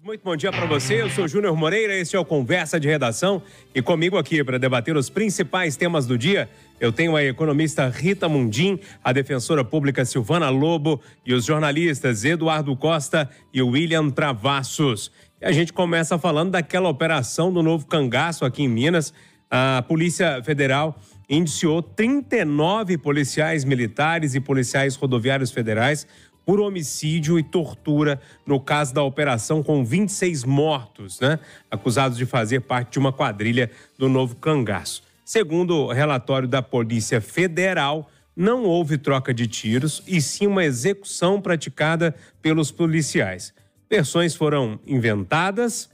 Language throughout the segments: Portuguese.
Muito bom dia para você, eu sou Júnior Moreira, este é o Conversa de Redação e comigo aqui para debater os principais temas do dia, eu tenho a economista Rita Mundim, a defensora pública Silvana Lobo e os jornalistas Eduardo Costa e William Travassos. E a gente começa falando daquela operação do Novo Cangaço aqui em Minas. A Polícia Federal indiciou 39 policiais militares e policiais rodoviários federais por homicídio e tortura no caso da operação, com 26 mortos, acusados de fazer parte de uma quadrilha do Novo Cangaço. Segundo o relatório da Polícia Federal, não houve troca de tiros e sim uma execução praticada pelos policiais. Versões foram inventadas,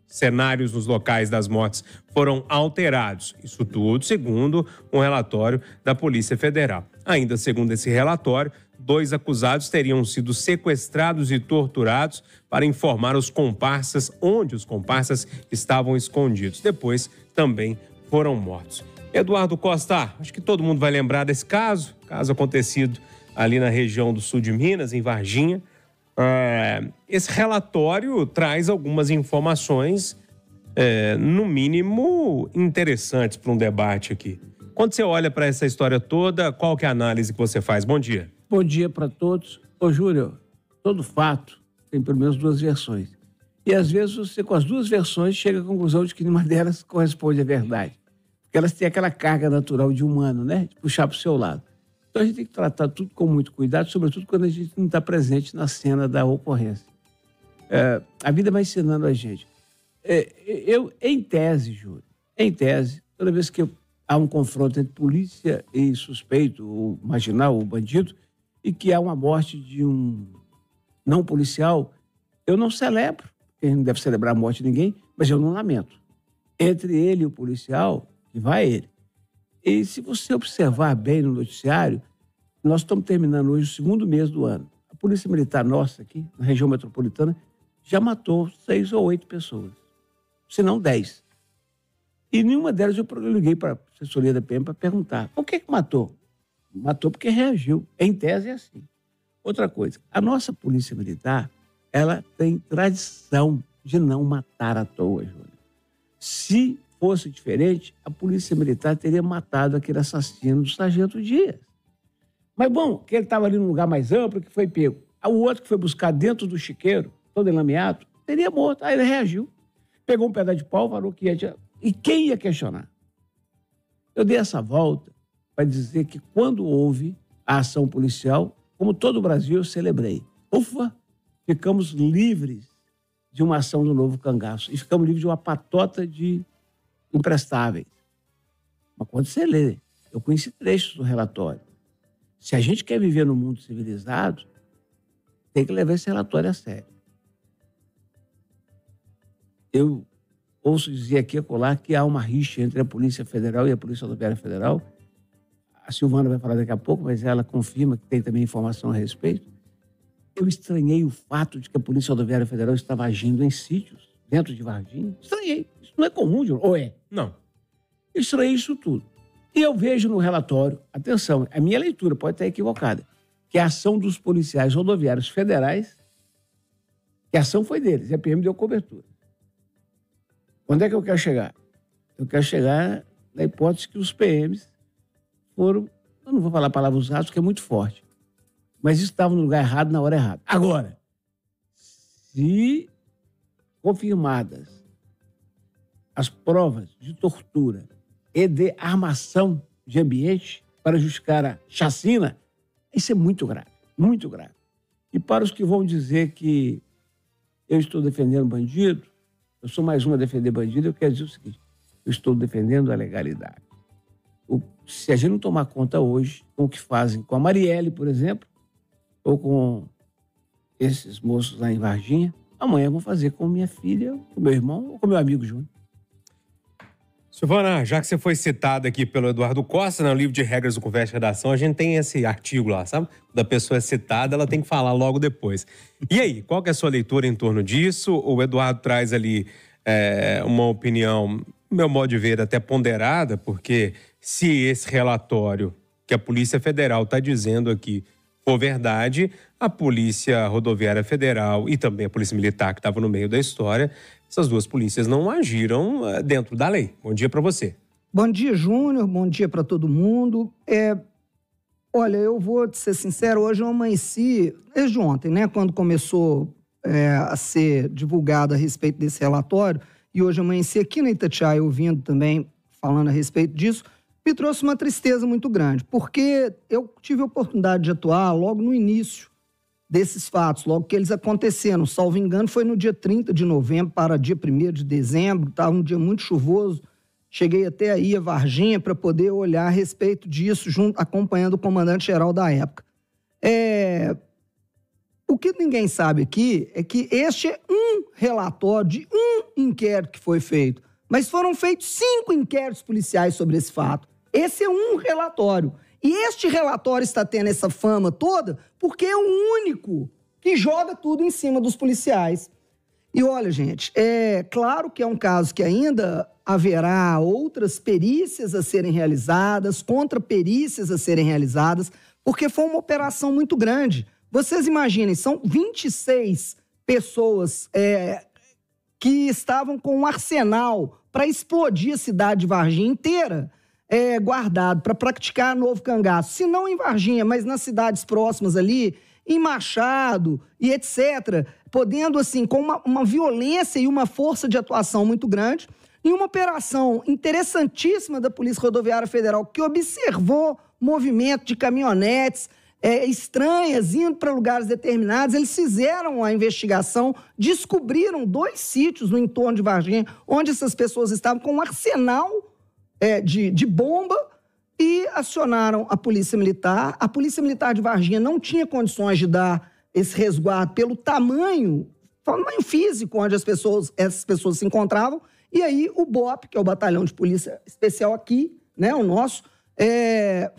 cenários nos locais das mortes foram alterados. Isso tudo segundo um relatório da Polícia Federal. Ainda segundo esse relatório, 2 acusados teriam sido sequestrados e torturados para informar os comparsas onde os comparsas estavam escondidos. Depois também foram mortos. Eduardo Costa, acho que todo mundo vai lembrar desse caso acontecido ali na região do sul de Minas, em Varginha. Esse relatório traz algumas informações, no mínimo, interessantes para um debate aqui. Quando você olha para essa história toda, qual que é a análise que você faz? Bom dia. Bom dia para todos. Ô, Júlio, todo fato tem pelo menos 2 versões. E às vezes você, com as 2 versões, chega à conclusão de que nenhuma delas corresponde à verdade. Porque elas têm aquela carga natural de humano, né? De puxar para o seu lado. Então a gente tem que tratar tudo com muito cuidado, sobretudo quando a gente não está presente na cena da ocorrência. A vida vai ensinando a gente. Em tese, Júlio, toda vez que há um confronto entre polícia e suspeito, ou marginal, ou bandido, e que há uma morte de um não policial, eu não celebro, porque não deve celebrar a morte de ninguém, mas eu não lamento. Entre ele e o policial, que vai ele. E se você observar bem no noticiário, nós estamos terminando hoje o 2º mês do ano. A Polícia Militar nossa aqui, na região metropolitana, já matou 6 ou 8 pessoas, se não 10. E nenhuma delas eu liguei para a assessoria da PM para perguntar, por que matou? Matou porque reagiu. Em tese é assim. Outra coisa, a nossa Polícia Militar, ela tem tradição de não matar à toa, Júlio. Se fosse diferente, a Polícia Militar teria matado aquele assassino do Sargento Dias. Mas, bom, que ele estava ali num lugar mais amplo, que foi pego. O outro que foi buscar dentro do chiqueiro, todo enlameado, teria morto. Aí ele reagiu. Pegou um pedaço de pau, falou que ia... E quem ia questionar? Eu dei essa volta para dizer que quando houve a ação policial, como todo o Brasil, eu celebrei. Ufa, ficamos livres de uma ação do Novo Cangaço e ficamos livres de uma patota de imprestáveis. Mas quando você lê, eu conheci trechos do relatório. Se a gente quer viver num mundo civilizado, tem que levar esse relatório a sério. Eu ouço dizer aqui e acolá que há uma rixa entre a Polícia Federal e a Polícia Rodoviária Federal. A Silvana vai falar daqui a pouco, mas ela confirma que tem também informação a respeito. Eu estranhei o fato de que a Polícia Rodoviária Federal estava agindo em sítios dentro de Varginha. Estranhei. Isso não é comum, Júlio. Ou é? Não. Eu estranhei isso tudo. E eu vejo no relatório, atenção, a minha leitura pode estar equivocada, que a ação dos policiais rodoviários federais, que a ação foi deles, e a PM deu cobertura. Onde é que eu quero chegar? Eu quero chegar na hipótese que os PMs foram, eu não vou falar a palavra usados, porque é muito forte, mas estavam no lugar errado na hora errada. Agora, se confirmadas as provas de tortura e de armação de ambiente para justificar a chacina, isso é muito grave, muito grave. E para os que vão dizer que eu estou defendendo bandido, eu sou mais um a defender bandido, eu quero dizer o seguinte, eu estou defendendo a legalidade. Se a gente não tomar conta hoje com o que fazem com a Marielle, por exemplo, ou com esses moços lá em Varginha, amanhã vão fazer com minha filha, com meu irmão ou com meu amigo Júnior. Silvana, já que você foi citada aqui pelo Eduardo Costa, no livro de regras do Conversa de Redação, a gente tem esse artigo lá, sabe? Quando a pessoa é citada, ela tem que falar logo depois. E aí, qual que é a sua leitura em torno disso? O Eduardo traz ali uma opinião, no meu modo de ver, até ponderada, porque se esse relatório que a Polícia Federal está dizendo aqui for verdade, a Polícia Rodoviária Federal e também a Polícia Militar, que estava no meio da história, essas duas polícias não agiram dentro da lei. Bom dia para você. Bom dia, Júnior. Bom dia para todo mundo. Olha, eu vou te ser sincero, hoje eu amanheci, desde ontem, né, quando começou a ser divulgado a respeito desse relatório, e hoje eu amanheci aqui na Itatiaia ouvindo também, falando a respeito disso, me trouxe uma tristeza muito grande, porque eu tive a oportunidade de atuar logo no início desses fatos, logo que eles aconteceram. Salvo engano, foi no dia 30 de novembro para dia 1º de dezembro, estava um dia muito chuvoso. Cheguei até aí a Varginha para poder olhar a respeito disso, acompanhando o comandante-geral da época. O que ninguém sabe aqui é que este é um relatório de um inquérito que foi feito, mas foram feitos 5 inquéritos policiais sobre esse fato. Esse é um relatório. E este relatório está tendo essa fama toda porque é o único que joga tudo em cima dos policiais. E olha, gente, é claro que é um caso que ainda haverá outras perícias a serem realizadas, contraperícias a serem realizadas, porque foi uma operação muito grande. Vocês imaginem, são 26 pessoas que estavam com um arsenal para explodir a cidade de Varginha inteira, guardado para praticar novo cangaço, se não em Varginha, mas nas cidades próximas ali, em Machado e etc., podendo, assim, com uma violência e uma força de atuação muito grande, em uma operação interessantíssima da Polícia Rodoviária Federal, que observou movimento de caminhonetes estranhas indo para lugares determinados. Eles fizeram a investigação, descobriram 2 sítios no entorno de Varginha, onde essas pessoas estavam com um arsenal de bomba, e acionaram a Polícia Militar. A Polícia Militar de Varginha não tinha condições de dar esse resguardo pelo tamanho físico onde essas pessoas se encontravam. E aí o BOP, que é o Batalhão de Polícia Especial aqui, né, o nosso,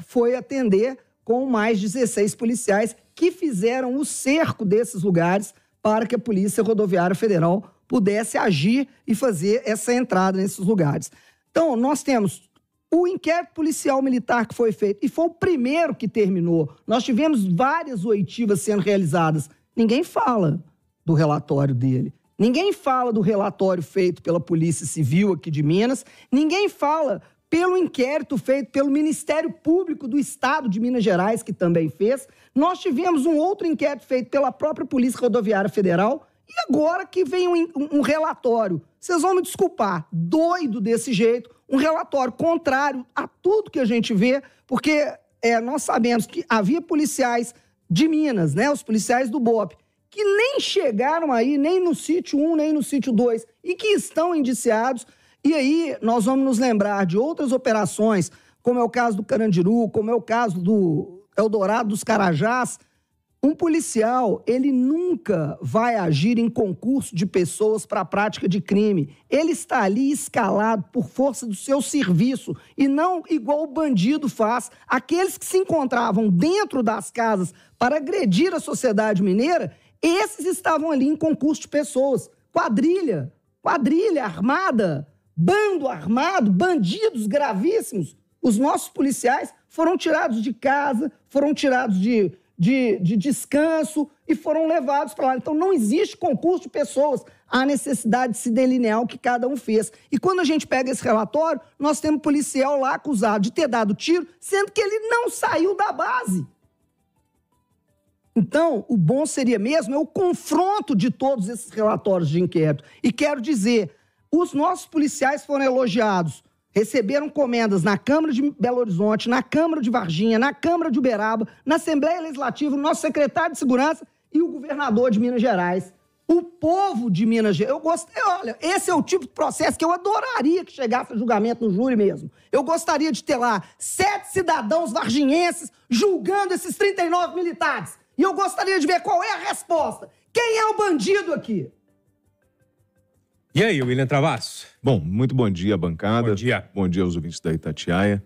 foi atender com mais 16 policiais que fizeram o cerco desses lugares para que a Polícia Rodoviária Federal pudesse agir e fazer essa entrada nesses lugares. Então, nós temos o inquérito policial militar que foi feito, e foi o primeiro que terminou. Nós tivemos várias oitivas sendo realizadas. Ninguém fala do relatório dele. Ninguém fala do relatório feito pela Polícia Civil aqui de Minas. Ninguém fala pelo inquérito feito pelo Ministério Público do Estado de Minas Gerais, que também fez. Nós tivemos um outro inquérito feito pela própria Polícia Rodoviária Federal. E agora que vem um relatório, vocês vão me desculpar, doido desse jeito, um relatório contrário a tudo que a gente vê, porque nós sabemos que havia policiais de Minas, né, os policiais do BOP, que nem chegaram aí, nem no sítio 1, nem no sítio 2, e que estão indiciados. E aí nós vamos nos lembrar de outras operações, como é o caso do Carandiru, como é o caso do Eldorado dos Carajás. Um policial, ele nunca vai agir em concurso de pessoas para a prática de crime. Ele está ali escalado por força do seu serviço e não igual o bandido faz. Aqueles que se encontravam dentro das casas para agredir a sociedade mineira, esses estavam ali em concurso de pessoas. Quadrilha armada, bando armado, bandidos gravíssimos. Os nossos policiais foram tirados de casa, foram tirados de descanso e foram levados para lá. Então, não existe concurso de pessoas. Há necessidade de se delinear o que cada um fez. E quando a gente pega esse relatório, nós temos um policial lá acusado de ter dado tiro, sendo que ele não saiu da base. Então, o bom seria mesmo o confronto de todos esses relatórios de inquérito. E quero dizer, os nossos policiais foram elogiados. Receberam comendas na Câmara de Belo Horizonte, na Câmara de Varginha, na Câmara de Uberaba, na Assembleia Legislativa, o nosso secretário de Segurança e o governador de Minas Gerais. O povo de Minas Gerais... Olha, esse é o tipo de processo que eu adoraria que chegasse a julgamento no júri mesmo. Eu gostaria de ter lá 7 cidadãos varginhenses julgando esses 39 militares. E eu gostaria de ver qual é a resposta. Quem é o bandido aqui? E aí, William Travasso? Bom, muito bom dia, bancada. Bom dia. Bom dia aos ouvintes da Itatiaia.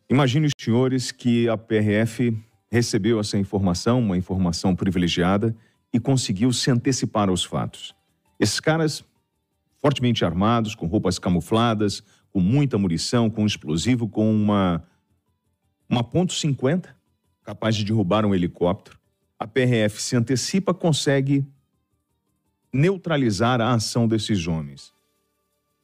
Imagine os senhores que a PRF recebeu essa informação, uma informação privilegiada, e conseguiu se antecipar aos fatos. Esses caras, fortemente armados, com roupas camufladas, com muita munição, com explosivo, com uma .50, capaz de derrubar um helicóptero. A PRF se antecipa, consegue neutralizar a ação desses homens.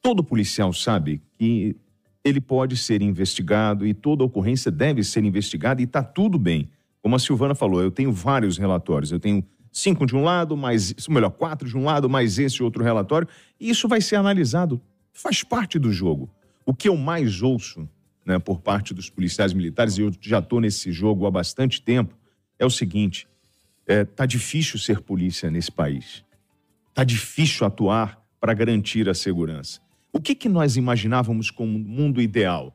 Todo policial sabe que ele pode ser investigado e toda ocorrência deve ser investigada e está tudo bem. Como a Silvana falou, eu tenho vários relatórios, eu tenho 5 de um lado, mais, 4 de um lado, mais esse outro relatório, e isso vai ser analisado, faz parte do jogo. O que eu mais ouço, né, por parte dos policiais militares, e eu já estou nesse jogo há bastante tempo, é o seguinte: tá difícil ser polícia nesse país. Tá difícil atuar para garantir a segurança. O que nós imaginávamos como mundo ideal?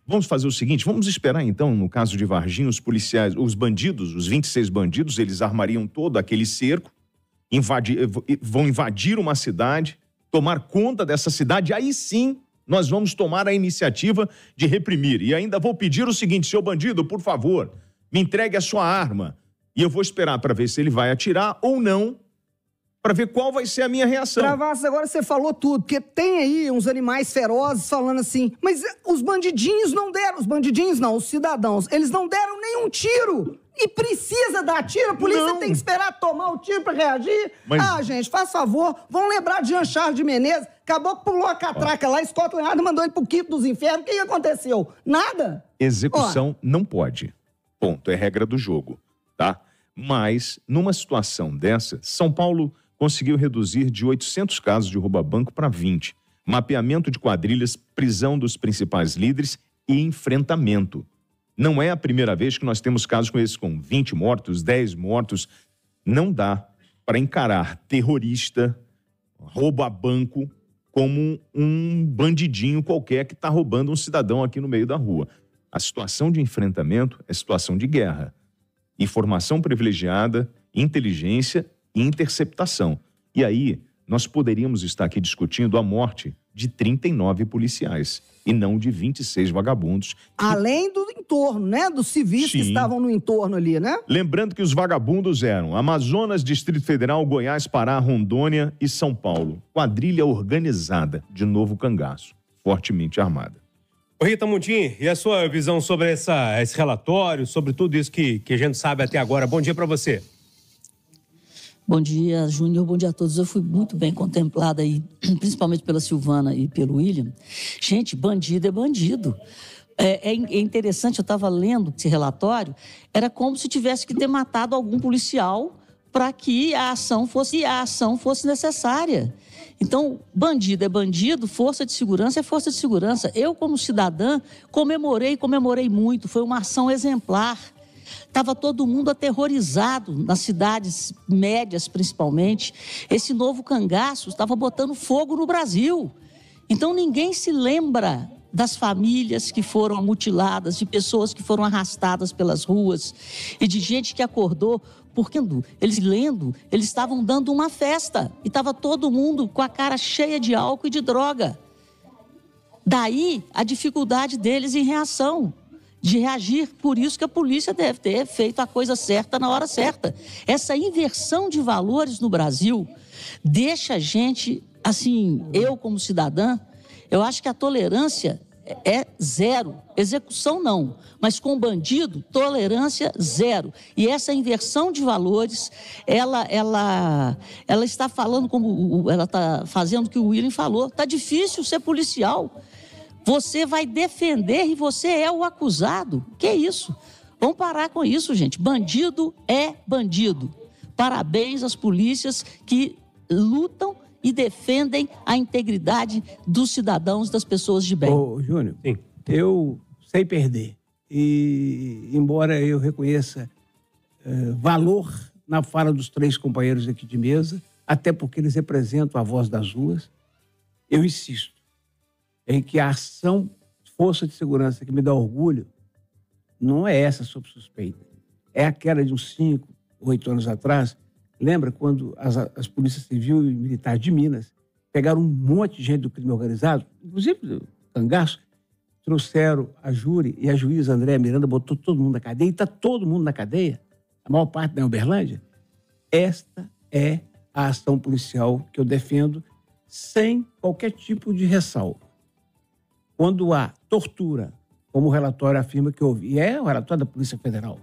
Vamos fazer o seguinte, vamos esperar então, no caso de Varginha, os policiais, os bandidos, os 26 bandidos, eles armariam todo aquele cerco, vão invadir uma cidade, tomar conta dessa cidade, aí sim nós vamos tomar a iniciativa de reprimir. E ainda vou pedir o seguinte: seu bandido, por favor, me entregue a sua arma. E eu vou esperar para ver se ele vai atirar ou não, para ver qual vai ser a minha reação. Travassos, agora você falou tudo, porque tem aí uns animais ferozes falando assim, mas os bandidinhos não deram, os cidadãos, eles não deram nenhum tiro. E precisa dar tiro? A polícia tem que esperar tomar o tiro pra reagir? Mas... Ah, gente, faz favor, vamos lembrar de Jean Charles de Menezes, acabou que pulou a catraca lá, Scotland Yard mandou ele pro quinto dos infernos, o que aconteceu? Nada. Execução não pode. Ponto, é regra do jogo, tá? Mas, numa situação dessa, São Paulo conseguiu reduzir de 800 casos de roubo a banco para 20. Mapeamento de quadrilhas, prisão dos principais líderes e enfrentamento. Não é a primeira vez que nós temos casos com esses, com 20 mortos, 10 mortos. Não dá para encarar terrorista, roubo a banco, como um bandidinho qualquer que está roubando um cidadão aqui no meio da rua. A situação de enfrentamento é situação de guerra. Informação privilegiada, inteligência e interceptação. E aí, nós poderíamos estar aqui discutindo a morte de 39 policiais e não de 26 vagabundos. Além do entorno, né? Dos civis que estavam no entorno ali, né? Lembrando que os vagabundos eram Amazonas, Distrito Federal, Goiás, Pará, Rondônia e São Paulo. Quadrilha organizada de Novo Cangaço, fortemente armada. Rita Mundim, e a sua visão sobre esse relatório, sobre tudo isso que a gente sabe até agora? Bom dia para você. Bom dia, Júnior. Bom dia a todos. Eu fui muito bem contemplada aí, principalmente pela Silvana e pelo William. Gente, bandido é bandido. É interessante, eu estava lendo esse relatório, era como se tivesse que ter matado algum policial para que a ação fosse necessária. Então, bandido é bandido, força de segurança é força de segurança. Eu, como cidadã, comemorei muito. Foi uma ação exemplar. Estava todo mundo aterrorizado, nas cidades médias principalmente. Esse novo cangaço estava botando fogo no Brasil. Então ninguém se lembra das famílias que foram mutiladas, de pessoas que foram arrastadas pelas ruas e de gente que acordou, porque eles estavam dando uma festa e estava todo mundo com a cara cheia de álcool e de droga. Daí a dificuldade deles em reação, de reagir. Por isso que a polícia deve ter feito a coisa certa na hora certa. Essa inversão de valores no Brasil deixa a gente, assim, eu como cidadã, eu acho que a tolerância é zero. Execução não, mas com bandido, tolerância zero. E essa inversão de valores, ela está falando como ela está fazendo o que o William falou. Está difícil ser policial. Você vai defender e você é o acusado. Que isso? Vamos parar com isso, gente. Bandido é bandido. Parabéns às polícias que lutam e defendem a integridade dos cidadãos, das pessoas de bem. Ô, Júnior, sim, eu sei perder. E, embora eu reconheça valor na fala dos 3 companheiros aqui de mesa, até porque eles representam a voz das ruas, eu insisto em que a ação força de segurança que me dá orgulho não é essa sob suspeita. É aquela de uns 5, 8 anos atrás. Lembra quando as polícias civil e militar de Minas pegaram um monte de gente do crime organizado, inclusive do cangaço, trouxeram a júri e a juíza Andréa Miranda, botou todo mundo na cadeia, e está todo mundo na cadeia, a maior parte da Uberlândia. Esta é a ação policial que eu defendo sem qualquer tipo de ressalva. Quando há tortura, como o relatório afirma que houve, e é o relatório da Polícia Federal,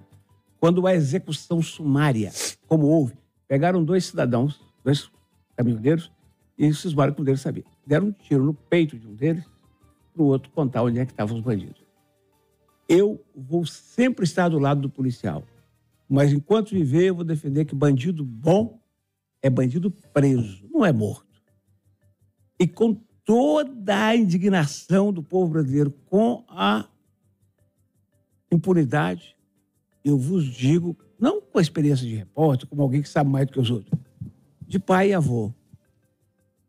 quando há execução sumária, como houve, pegaram 2 cidadãos, 2 caminhoneiros, e cismaram que um deles sabia. Deram um tiro no peito de um deles, para o outro contar onde é que estavam os bandidos. Eu vou sempre estar do lado do policial, mas enquanto viver, eu vou defender que bandido bom é bandido preso, não é morto. E com toda a indignação do povo brasileiro com a impunidade, eu vos digo, não com a experiência de repórter, como alguém que sabe mais do que os outros, de pai e avô,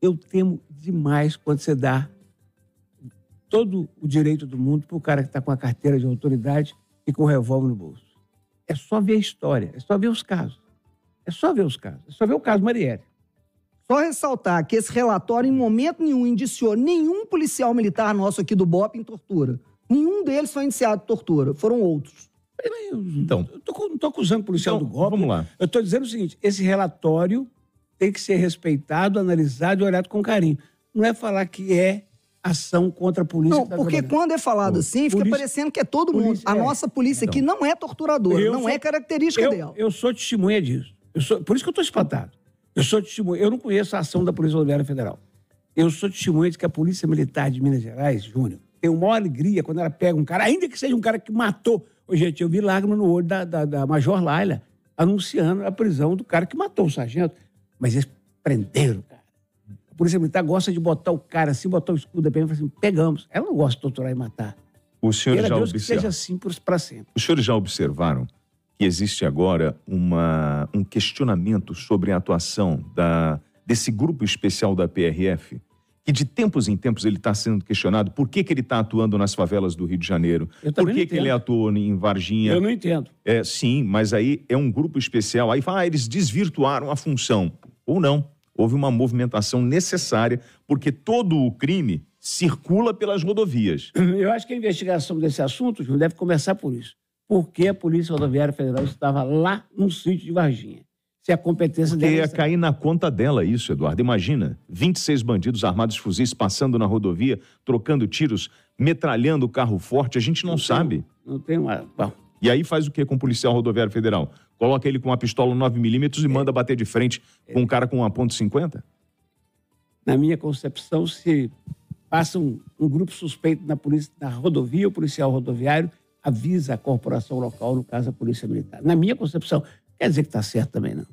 eu temo demais quando você dá todo o direito do mundo para o cara que está com a carteira de autoridade e com o revólver no bolso. É só ver a história, é só ver os casos. É só ver os casos, é só ver o caso Marielle. Só ressaltar que esse relatório, em momento nenhum, indiciou nenhum policial militar nosso aqui do BOP em tortura. Nenhum deles foi indiciado de tortura, foram outros. Então, eu não estou acusando o policial do golpe. Vamos lá. Eu estou dizendo o seguinte, esse relatório tem que ser respeitado, analisado e olhado com carinho. Não é falar que é ação contra a polícia. Não, porque quando é falado assim, fica parecendo que é todo mundo. A nossa polícia aqui não é torturadora, não é característica dela. Eu sou testemunha disso. Por isso que eu estou espantado. Eu sou testemunha. Eu não conheço a ação da Polícia Rodoviária Federal. Eu sou testemunha de que a Polícia Militar de Minas Gerais, Júnior, tem uma maior alegria quando ela pega um cara, ainda que seja um cara que matou. Ô, gente, eu vi lágrima no olho da Major Laila anunciando a prisão do cara que matou o sargento. Mas eles prenderam, cara. A Polícia Militar gosta de botar o cara assim, botar o escudo da PM e falar assim, pegamos. Ela não gosta de torturar e matar. Os senhores já Deus que seja assim para sempre. Os senhores já observaram que existe agora um questionamento sobre a atuação desse grupo especial da PRF, que de tempos em tempos ele está sendo questionado por que ele está atuando nas favelas do Rio de Janeiro, por que ele atuou em Varginha. Eu não entendo. Sim, mas aí é um grupo especial, aí fala, eles desvirtuaram a função. Ou não, houve uma movimentação necessária, porque todo o crime circula pelas rodovias. Eu acho que a investigação desse assunto, Júlio, deve começar por isso. Por que a Polícia Rodoviária Federal estava lá no sítio de Varginha? Se a competência dela... Ia cair na conta dela isso, Eduardo. Imagina, 26 bandidos armados de fuzis passando na rodovia, trocando tiros, metralhando o carro forte. A gente não sabe. Não tem uma... Bom. E aí faz o quê com o policial rodoviário federal? Coloca ele com uma pistola 9mm e manda bater de frente com um cara com uma .50? Na minha concepção, se passa um grupo suspeito na polícia, na rodovia, o policial rodoviário avisa a corporação local, no caso a Polícia Militar. Na minha concepção, quer dizer que está certo também, não.